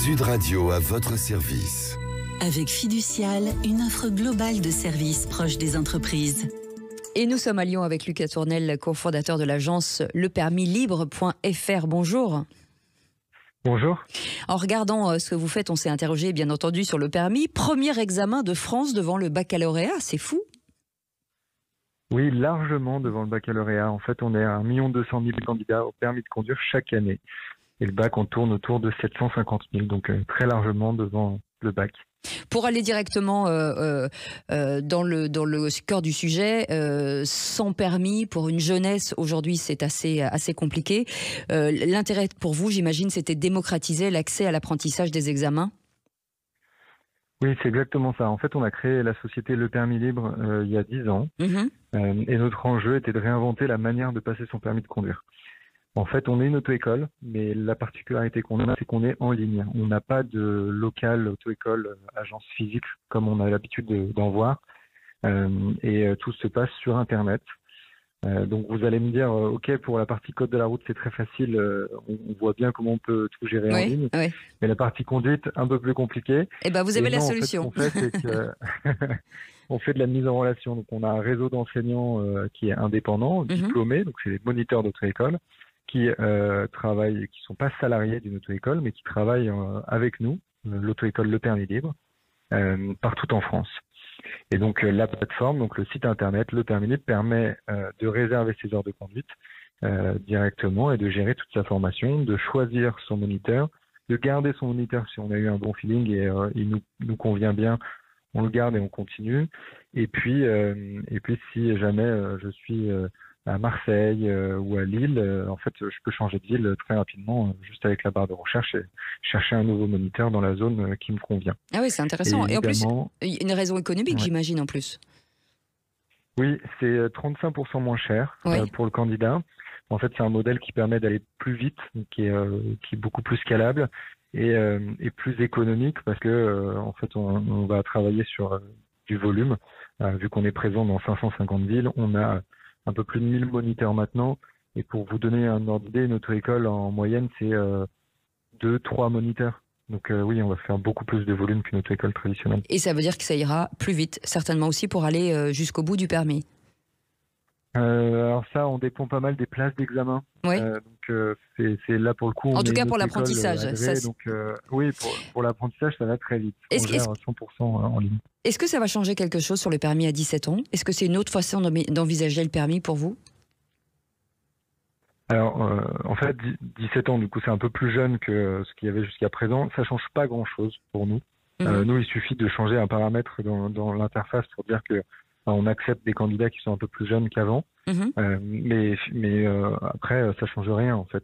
Sud Radio à votre service. Avec Fiducial, une offre globale de services proches des entreprises. Et nous sommes à Lyon avec Lucas Tournel, cofondateur de l'agence lepermislibre.fr. Bonjour. Bonjour. En regardant ce que vous faites, on s'est interrogé bien entendu sur le permis. Premier examen de France devant le baccalauréat, c'est fou. Oui, largement devant le baccalauréat. En fait, on est à 1 200 000 candidats au permis de conduire chaque année. Et le bac, on tourne autour de 750 000, donc très largement devant le bac. Pour aller directement dans le cœur du sujet, sans permis, pour une jeunesse, aujourd'hui, c'est assez compliqué. L'intérêt pour vous, j'imagine, c'était démocratiser l'accès à l'apprentissage des examens. Oui, c'est exactement ça. En fait, on a créé la société Le Permis Libre il y a 10 ans. Et notre enjeu était de réinventer la manière de passer son permis de conduire. En fait, on est une auto-école, mais la particularité qu'on a, c'est qu'on est en ligne. On n'a pas de local auto-école, agence physique, comme on a l'habitude d'en voir. Et tout se passe sur Internet. Donc vous allez me dire, ok, pour la partie code de la route, c'est très facile. On voit bien comment on peut tout gérer en ligne. Oui. Mais la partie conduite, un peu plus compliquée. Eh ben, vous avez la solution. En fait, ce qu'on fait, c'est que on fait de la mise en relation. Donc on a un réseau d'enseignants qui est indépendant, diplômé. Donc c'est des moniteurs d'auto-école qui travaillent, qui sont pas salariés d'une auto-école, mais qui travaillent avec nous, l'auto-école Le Permis Libre, partout en France. Et donc la plateforme, donc le site internet Le Permis Libre permet de réserver ses heures de conduite directement et de gérer toute sa formation, de choisir son moniteur, de garder son moniteur si on a eu un bon feeling et il nous convient bien, on le garde et on continue. Et puis si jamais je suis à Marseille ou à Lille, en fait, je peux changer de ville très rapidement, juste avec la barre de recherche et chercher un nouveau moniteur dans la zone qui me convient. Ah oui, c'est intéressant. Et en plus, une raison économique, j'imagine, en plus. Oui, c'est 35% moins cher pour le candidat. En fait, c'est un modèle qui permet d'aller plus vite, qui est beaucoup plus scalable et plus économique parce que en fait, on va travailler sur du volume. Vu qu'on est présent dans 550 villes, on a un peu plus de 1000 moniteurs maintenant. Et pour vous donner un ordre d'idée, une auto-école en moyenne, c'est 2-3 moniteurs. Donc oui, on va faire beaucoup plus de volume qu'une auto-école traditionnelle. Et ça veut dire que ça ira plus vite, certainement aussi pour aller jusqu'au bout du permis. Alors ça, on dépend pas mal des places d'examen. Oui. Donc c'est là pour le coup. En tout cas pour l'apprentissage. Donc oui, pour l'apprentissage, ça va très vite. On gère 100% en ligne. Est-ce que ça va changer quelque chose sur le permis à 17 ans? Est-ce que c'est une autre façon d'envisager le permis pour vous? Alors, en fait, 17 ans, du coup, c'est un peu plus jeune que ce qu'il y avait jusqu'à présent. Ça change pas grand-chose pour nous. Nous, il suffit de changer un paramètre dans l'interface pour dire que on accepte des candidats qui sont un peu plus jeunes qu'avant. Mais après, ça change rien, en fait.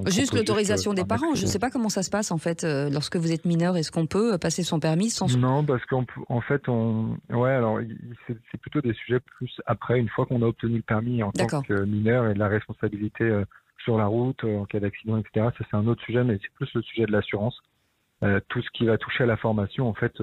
Juste l'autorisation des parents. Je ne sais pas comment ça se passe, en fait, lorsque vous êtes mineur. Est-ce qu'on peut passer son permis sans... Non, parce qu'en fait, alors, c'est plutôt des sujets plus après, une fois qu'on a obtenu le permis en tant que mineur et de la responsabilité sur la route, en cas d'accident, etc. Ça, c'est un autre sujet, mais c'est plus le sujet de l'assurance. Tout ce qui va toucher à la formation, en fait...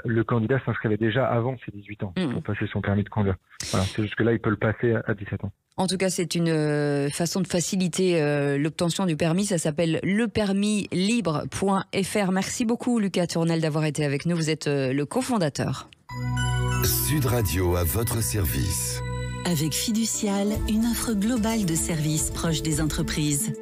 le candidat s'inscrivait déjà avant ses 18 ans pour passer son permis de conduire. Voilà, c'est juste que là, il peut le passer à 17 ans. En tout cas, c'est une façon de faciliter l'obtention du permis. Ça s'appelle lepermislibre.fr. Merci beaucoup, Lucas Tournel, d'avoir été avec nous. Vous êtes le cofondateur. Sud Radio à votre service. Avec Fiducial, une offre globale de services proches des entreprises.